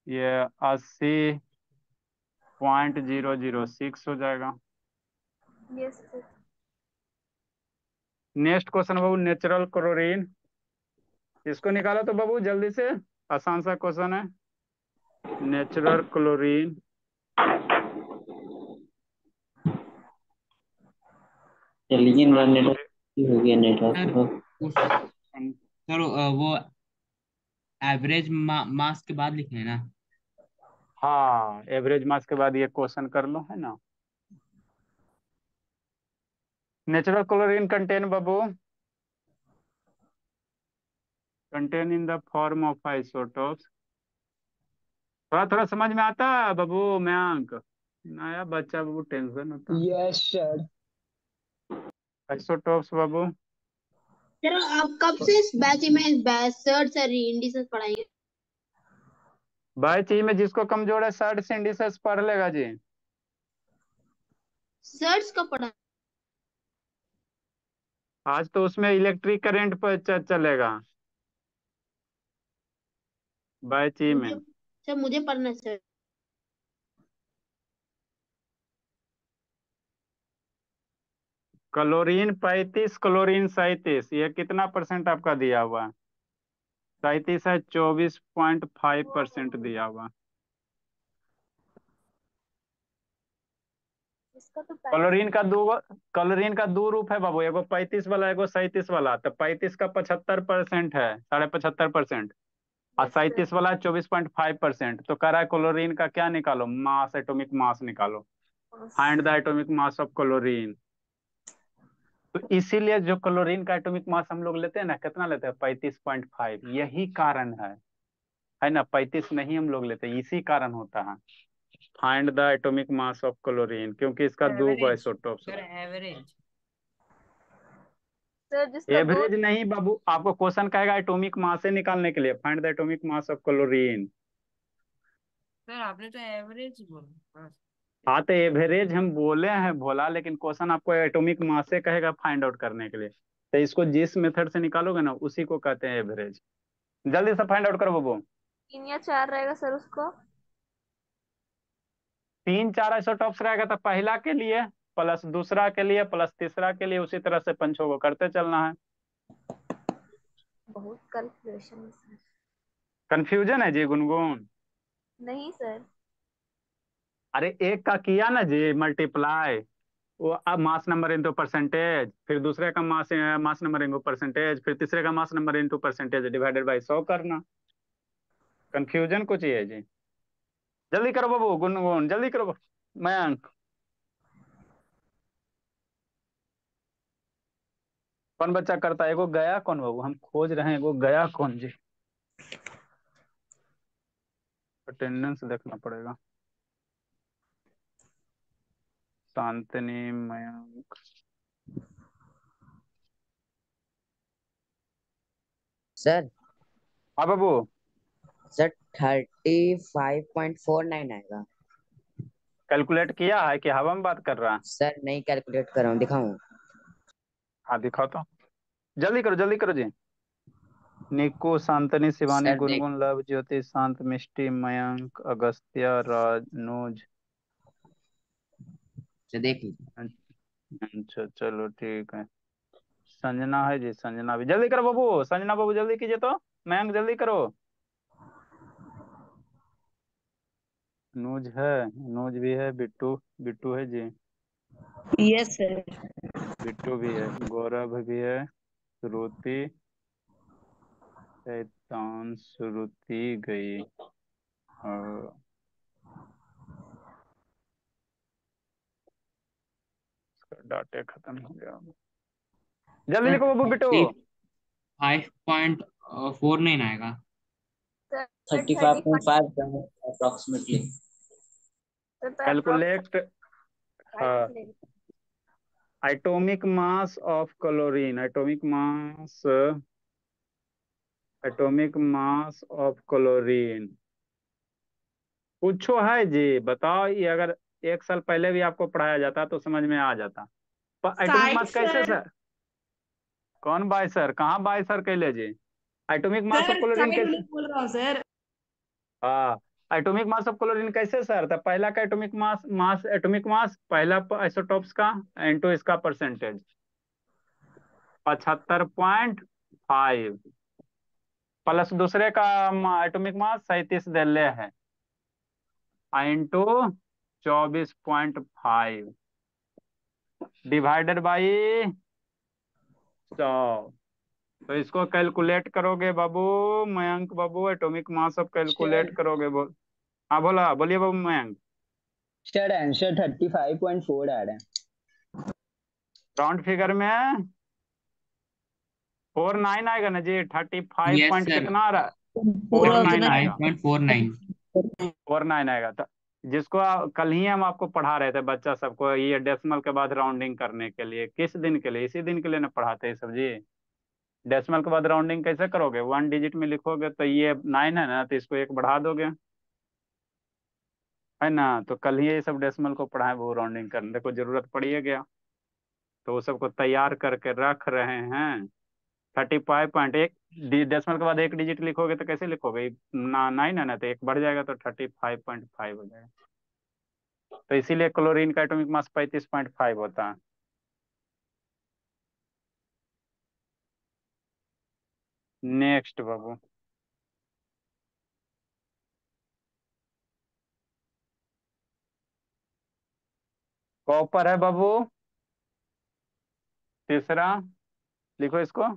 ये 80.006 हो जाएगा। Yes sir. नेक्स्ट क्वेश्चन बाबू, नेचुरल क्लोरीन। इसको निकालो तो बाबू जल्दी से, आसान सा क्वेश्चन है। नेचुरल क्लोरीन चलिए इसका नेटवर्क हो गया सर नेटवर्क। उस सर वो एवरेज मास के बाद लिखे हैं ना। हाँ एवरेज मास के बाद ये क्वेश्चन कर लो, है ना। Natural chlorine contain Babu, contain in the form of isotopes. थोड़ा थोड़ा समझ में आता है बाबू मयंक, नया बच्चा बाबू टेंशन होता। Yes sir. आइसोटोप्स बाबू, सर आप कब से इस बैच में सर्च सर इंडिसेस पढ़ाएंगे? भाई चाहिए में जिसको कमजोर है सर्ट से इंडिसेस पढ़ लेगा जी। सर्च कब पढ़ा? आज तो उसमें इलेक्ट्रिक करंट पर चलेगा भाई चाहिए में। मुझे सर मुझे पढ़ना है सर। क्लोरीन 35 क्लोरीन 37, ये कितना परसेंट आपका दिया हुआ है? 37 है, 24.5% दिया हुआ। इसका तो क्लोरीन का दो, क्लोरीन का दो रूप है बाबू, एगो 35 वाला एगो 37 वाला। तो 35 का 75% है, 75.5%। और यस सर। 37 वाला 24.5%। तो कह रहा है क्लोरीन का क्या निकालो, मास, एटॉमिक मास निकालो। Find the atomic mass of chlorine. तो इसीलिए जो क्लोरीन का एटॉमिक मास हम लोग लेते हैं ना, कितना लेते हैं? 35.5। यही कारण है ना। 35 नहीं हम लोग लेते, इसी कारण होता है। Find the atomic mass of chlorine, क्योंकि इसका दो average isotopes. Sir, average. Sir जिसका दो। एवरेज नहीं बाबू, आपको क्वेश्चन कहेगा एटॉमिक मास से निकालने के लिए, find the atomic mass of chlorine. Sir आपने तो एवरेज बोला बस। हाँ तो एवरेज हम बोले हैं भोला, लेकिन क्वेश्चन आपको एटॉमिक मास से कहेगा फाइंड आउट करने के लिए। तो इसको जिस मेथड से निकालोगे ना, उसी को कहते हैं एवरेज। जल्दी से फाइंड आउट करो बाबू। 3 या 4 रहेगा सर उसको। 3 4 आइसोटॉप्स रहेगा तो पहला के लिए प्लस दूसरा के लिए प्लस तीसरा के लिए, उसी तरह से पंचों को करते चलना है। बहुत कैलकुलेशन है सर। कंफ्यूजन है जी गुनगुन? नहीं सर। अरे एक का किया ना जी मल्टीप्लाई, वो अब मास नंबर इंटू परसेंटेज, फिर दूसरे का मास नंबर इंटू परसेंटेज, फिर तीसरे का mass number into percentage divided by 100 करना। कंफ्यूजन कुछ ही है जी। जल्दी करो बाबू गुनगुन, जल्दी करो मयंक। कौन बच्चा करता है? एगो गया कौन बाबू, हम खोज रहे हैं एगो गया कौन जी। अटेंडेंस देखना पड़ेगा। शांतनी, मयंक। सर हाँ बाबू, सर 35.49 आएगा। कैलकुलेट किया है कि हवा में बात कर रहा है? सर नहीं कैलकुलेट कर रहा हूँ, दिखाऊं? हाँ दिखाओ तो, जल्दी करो जी। निक्कू, शांतनी, शिवानी, सर देख। गुनगुन, लव, ज्योति, शांत, मिष्टी, मयंक, अगस्त्य, राज, नूज। सर देख लीजिए। अच्छा चलो ठीक है। संजना है जी, संजना भी जल्दी करो बाबू, संजना बाबू जल्दी कीजिए तो। मयंक जल्दी करो। अनुज है, अनुज भी है, बिट्टू बिट्टू है जी, यस सर। बिट्टू भी है, गौरव भी है, श्रुति, शैतान, श्रुति गई, और इसका डाटा खत्म हो गया। जल्दी लिखो बाबू बिट्टू। 5.49 आएगा। Sir 35.5 approximately. Calculate atomic mass of chlorine, atomic mass of chlorine पूछो है जी, बताओ। ये अगर 1 साल पहले भी आपको पढ़ाया जाता तो समझ में आ जाता। पर एटॉमिक मास कैसे सर? कौन बाय सर? कहाँ बाय सर कहले जी? एटॉमिक मास ऑफ क्लोरीन कैसे? बोल रहा हूँ सर। हाँ, एटॉमिक मास ऑफ क्लोरीन कैसे सर? तो पहला का एटॉमिक मास एटॉमिक मास पहला आइसोटॉप्स का इनटू इसका परसेंटेज 75.5 प्लस दूसरे का एटॉमिक मास 37 दिले है इंटू 24.5 डिवाइडेड बाई 100। तो इसको कैलकुलेट करोगे बाबू मयंक बाबू, एटॉमिक मास ऑफ कैलकुलेट करोगे हाँ बोला, बोलिए बाबू मयंक। सर आंसर 35.4 आ रहा है। राउंड फिगर में 49 आएगा ना जी? 35 यस पॉइंट सर, कितना आ रहा है? पूरा 49 उतना आएगा, 9.49। 49 आएगा। तो जिसको कल ही हम आपको पढ़ा रहे थे बच्चा सबको, ये डेसिमल के बाद राउंडिंग करने के लिए, किस दिन के लिए? इसी दिन के लिए ना पढ़ाते हैं सब जी। डेसिमल के बाद राउंडिंग कैसे करोगे? 1 डिजिट में लिखोगे तो ये 9 है ना, तो इसको 1 बढ़ा दोगे, है ना? तो कल ही ये सब डेसिमल को पढ़ाए, वो राउंडिंग करने को जरूरत पड़ी है गया, तो वो सबको तैयार करके रख रहे हैं। 35.1 डेसिमल के बाद 1 डिजिट लिखोगे तो कैसे लिखोगे? 9 है ना, तो 1 बढ़ जाएगा तो 35.5 हो जाएगा। तो इसीलिए क्लोरीन का एटॉमिक मास 35.5 होता है। नेक्स्ट बाबू, कॉपर है बाबू, तीसरा लिखो इसको।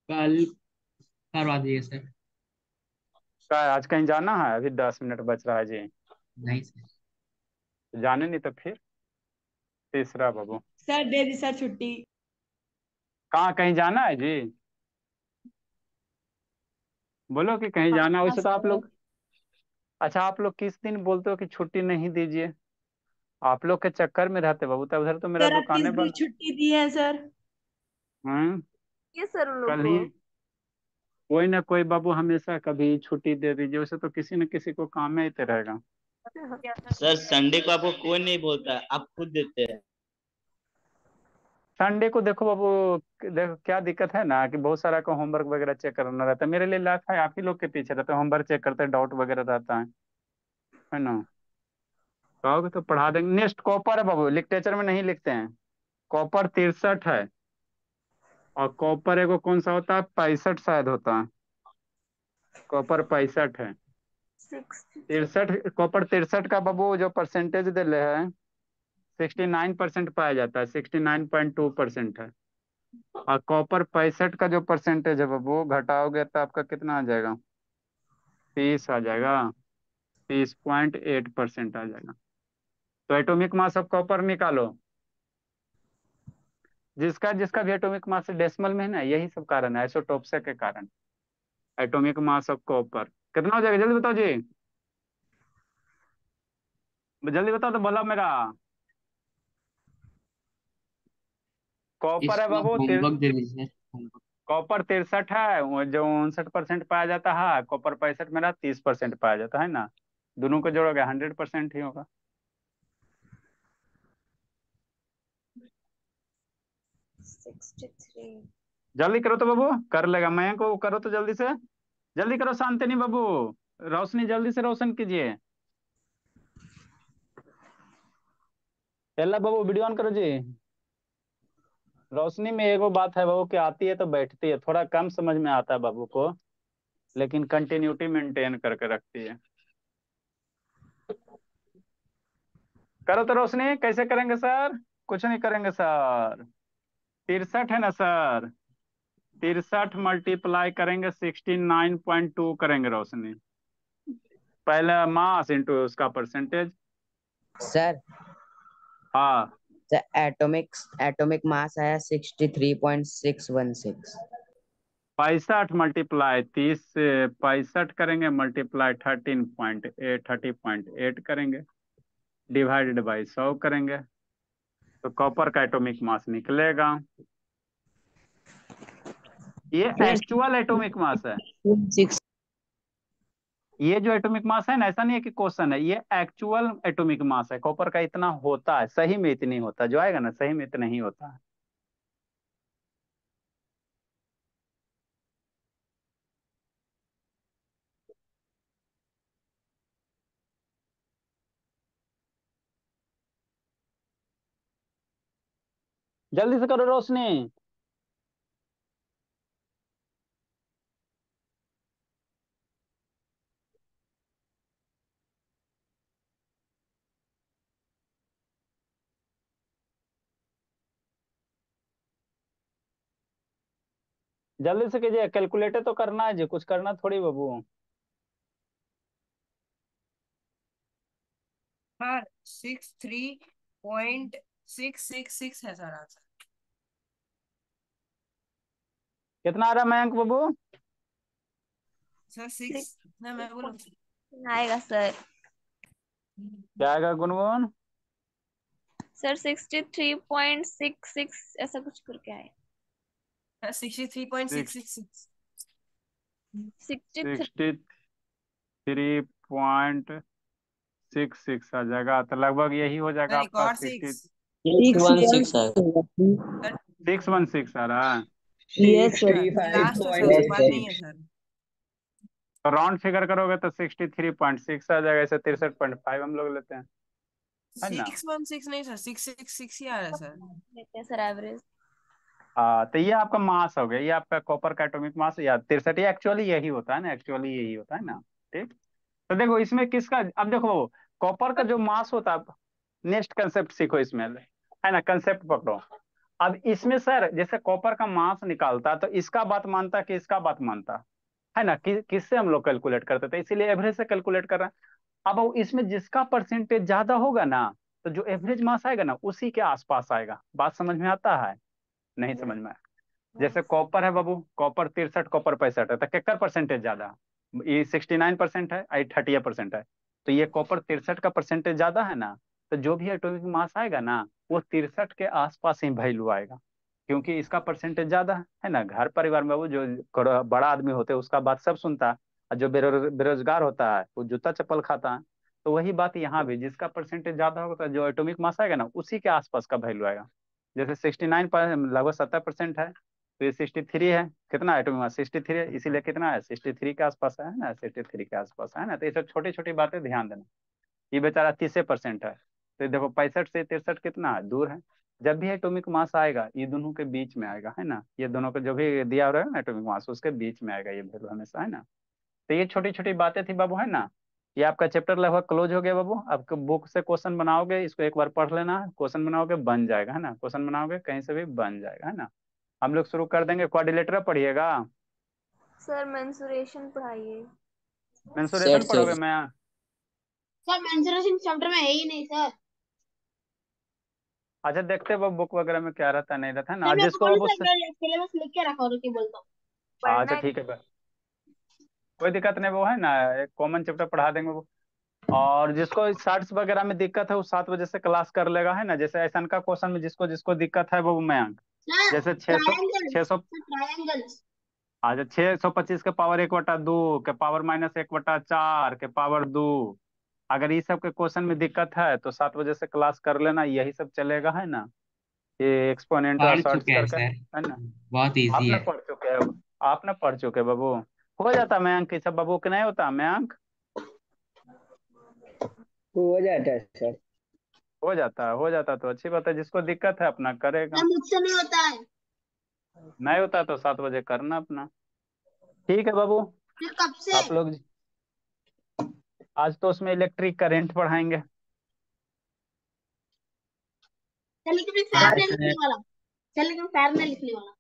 कल करवा दीजिए सर। क्या आज कहीं जाना है? अभी 10 मिनट बच रहा है जी। नहीं सर। जाने नहीं तो फिर तीसरा बाबू, सर दे दी सर छुट्टी। कहाँ कहीं जाना है जी? बोलो कि कहीं जाना है। वैसे तो आप लोग, अच्छा आप लोग किस दिन बोलते हो कि छुट्टी नहीं दीजिए? आप लोग के चक्कर में रहते बाबू, तो उधर तो मेरा सर अब किस दुकानें दिन बंद। छुट्टी दी है सर? हम्म, ये सर उन लोग कल को ही कोई ना कोई बाबू हमेशा कभी छुट्टी दे दीजिए, वैसे तो किसी न किसी को काम में आते रहेगा। सर संडे को आपको कोई नहीं बोलता, आप खुद देते हैं। संडे को देखो बाबू, देखो क्या दिक्कत है ना कि बहुत सारा का होमवर्क वगैरह चेक करना रहता है। मेरे लिए लाइफ है, आप ही लोग के पीछे रहते हैं, होमवर्क चेक करते हैं, डाउट वगैरह रहता है ना? कहोगे तो पढ़ा देंगे। नेक्स्ट कॉपर है बाबू, लिटरेचर में नहीं लिखते हैं। कॉपर 63 है, और कॉपर एगो कौन सा होता है? 65 शायद होता है। कॉपर 65 है। 63। 63 कॉपर 63 का बाबू जो परसेंटेज दे रहे हैं 69% पाया जाता है, 69.2% है। और कॉपर 65 का जो परसेंटेज है बाबू, घटाओगे तो आपका कितना आ जाएगा? 30 आ जाएगा, 30.8% आ जाएगा। तो एटॉमिक मास ऑफ कॉपर निकालो। जिसका जिसका भी एटॉमिक मास डेसिमल में है ना, यही सब कारण है आइसोटोप्स के कारण। एटॉमिक मास ऑफ कॉपर कितना हो जाएगा? जल्दी बताओ जी, जल्दी बताओ तो बोला मेरा। कॉपर है इसको बाबू होमवर्क दे दीजिए सर। कॉपर 63 है, वो जो 59% पाया जाता है, कॉपर 65 मेरा 30% पाया जाता है ना, दोनों को जोड़ोगे 100% ही होगा। 63। जल्दी करो तो बाबू, कर लेगा मैं को, करो तो जल्दी से, जल्दी करो शांतिनी बाबू, रोशनी जल्दी से रोशन कीजिए। एला बाबू वीडियो ऑन करो जी। रोशनी में एगो बात है बाबू कि आती है तो बैठती है, थोड़ा कम समझ में आता है बाबू को, लेकिन कंटिन्यूटी मेंटेन करके रखती है। करो तो रोशनी, कैसे करेंगे सर? कुछ नहीं करेंगे सर। 63 है ना सर, 63 मल्टीप्लाई करेंगे 69.2 करेंगे रोशनी। पहले मास इंटू उसका परसेंटेज। सर हाँ सर एटॉमिक मास आया 63.616। 65 मल्टीप्लाई 30 से 65 करेंगे, मल्टीप्लाई 13.8 करेंगे, डिवाइडेड बाई 100 करेंगे, तो कॉपर का एटॉमिक मास निकलेगा। ये एक्चुअल एटॉमिक मास है। ये जो एटॉमिक मास है ना, ऐसा नहीं है कि क्वेश्चन है, ये एक्चुअल एटॉमिक मास है। कॉपर का इतना होता है, सही में इतनी होता है, जो आएगा ना सही में इतना ही होता है। जल्दी से करो रोशनी। जल्दी से कीजिए, कैलकुलेटर तो करना है जी, कुछ करना थोड़ी बाबू। सर 63.666 है सर आंसर। कितना आ रहा है मयंक बाबू? सर 6 ना मैं बोलूं? आएगा सर। क्या आएगा गुनगुन? सर 63.66 ऐसा कुछ करके आए। 63.666। 63 63.66 आ जाएगा, तो लगभग यही हो जाएगा सर एक आपका और 60। 6। 616 है। 616 आ रहा है। Yes sir. ये लास्ट है सर, उसके बाद नहीं है सर। तो राउंड फिगर करोगे तो 63.6 आ जाएगा, ऐसे 63.5 हम लोग लेते हैं, है ना। 616 नहीं सर, 666 ही आ रहा है सर। लेते हैं सर एवरेज। हाँ, तो ये आपका मास हो गया, ये आपका कॉपर का एटॉमिक मास या 63। ये एक्चुअली यही होता है ना, एक्चुअली यही होता है ना। ठीक, तो देखो इसमें किसका, अब देखो कॉपर का जो मास होता है, नेक्स्ट कंसेप्ट सीखो इसमें, है ना, कंसेप्ट पकड़ो। अब इसमें सर जैसे कॉपर का मास निकालता है, तो इसका बात मानता कि इसका बात मानता, है ना, किससे हम लोग कैलकुलेट करते थे, इसीलिए एवरेज से कैलकुलेट कर रहे हैं। अब वो इसमें जिसका परसेंटेज ज्यादा होगा ना, तो जो एवरेज मास आएगा ना उसी के आसपास आएगा। बात समझ में आता है? नहीं समझ में आया? जैसे कॉपर है बाबू, कॉपर 63, कॉपर 65 है, तो केकर परसेंटेज ज्यादा है? ये 69% है, आई 30% है, तो ये कॉपर 63 का परसेंटेज ज्यादा है ना, तो जो भी एटॉमिक मास आएगा ना वो 63 के आसपास ही वैल्यू आएगा, क्योंकि इसका परसेंटेज ज्यादा है ना। घर परिवार में वो जो बड़ा आदमी होते हैं उसका बात सब सुनता है, और जो बेरोजगार होता है वो जूता चप्पल खाता है। तो वही बात यहाँ भी, जिसका परसेंटेज ज्यादा होगा, जो एटॉमिक मास आएगा ना उसी के आसपास का वैल्यू आएगा। जैसे 69 पर लगभग 70% है, तो ये 63 है। कितना एटॉमिक मास? 63 है, इसीलिए कितना है? 63 के आसपास है ना, 63 के आसपास है ना। तो ये सब छोटी छोटी बातें ध्यान देना। ये बेचारा 30% है, तो देखो 65 से 63 कितना है? दूर है। जब भी एटॉमिक मास आएगा ये दोनों के बीच में आएगा, है ना, ये दोनों को जो भी दिया रहेगा ना एटॉमिक मास उसके बीच में आएगा ये वैल्यू हमेशा, है ना। तो ये छोटी छोटी बातें थी बाबू, है ना। ये आपका चैप्टर लगभग क्लोज हो गया बाबू। आपको बुक से क्वेश्चन बनाओगे, इसको एक बार पढ़ लेना, क्वेश्चन बनाओगे बन जाएगा, है ना, क्वेश्चन बनाओगे कहीं से भी बन जाएगा, है ना। हम लोग शुरू कर देंगे। क्वाड्रिलेटरल पढ़िएगा, सर मेंसुरेशन पढ़ाइए। मेंसुरेशन सेट पढ़ोगे? थ्योरी। मैं सर मेंसुरेशन चैप्टर में है ही नहीं सर। अच्छा देखते वो बुक वगैरह में क्या रहता है नहीं रहता, है ना। सर आज मैं जिसको बोलूँ वो सर, मैं सिलेबस लिख के रखा हूँ, रुकिए बोलता हूँ। अच्छा पढ़ना है। ठीक है, कोई दिक्कत नहीं, वो है ना एक कॉमन चैप्टर पढ़ा देंगे वो। और जिसको शार्ट्स वगैरह में दिक्कत है वो 7 बजे से क्लास कर लेगा, है ना। जैसे ऐसा का क्वेश्चन में जिसको जिसको दिक्कत है वो मैं सर जैसे 600 ट्रायंगल, 600 सर ट्रायंगल्स। अच्छा 625 के पावर 1/2 के पावर -1/4 के पावर 2, अगर ये सब के क्वेश्चन में दिक्कत है तो 7 बजे से क्लास कर लेना, यही सब चलेगा, है ना। ये एक्सपोनेंट और पढ़ शॉर्ट्स चुके हैं करके, सर, है ना। बहुत इजी आपने है। पढ़ चुके हैं, आपने पढ़ चुके बाबू। हो जाता मयंक, ये सब बाबू के नहीं होता मयंक? हो जाता है सर। हो जाता तो अच्छी बात है, जिसको दिक्कत है अपना करेगा, सर मुझसे नहीं होता है। नहीं होता तो 7 बजे करना अपना। ठीक है बाबू। सर कब से? आप लोग आज तो उसमें इलेक्ट्रिक करंट पढ़ाएंगे। चल लेकिन मैं फैर नहीं लिखने वाला। चल लेकिन फैर नहीं लिखने वाला।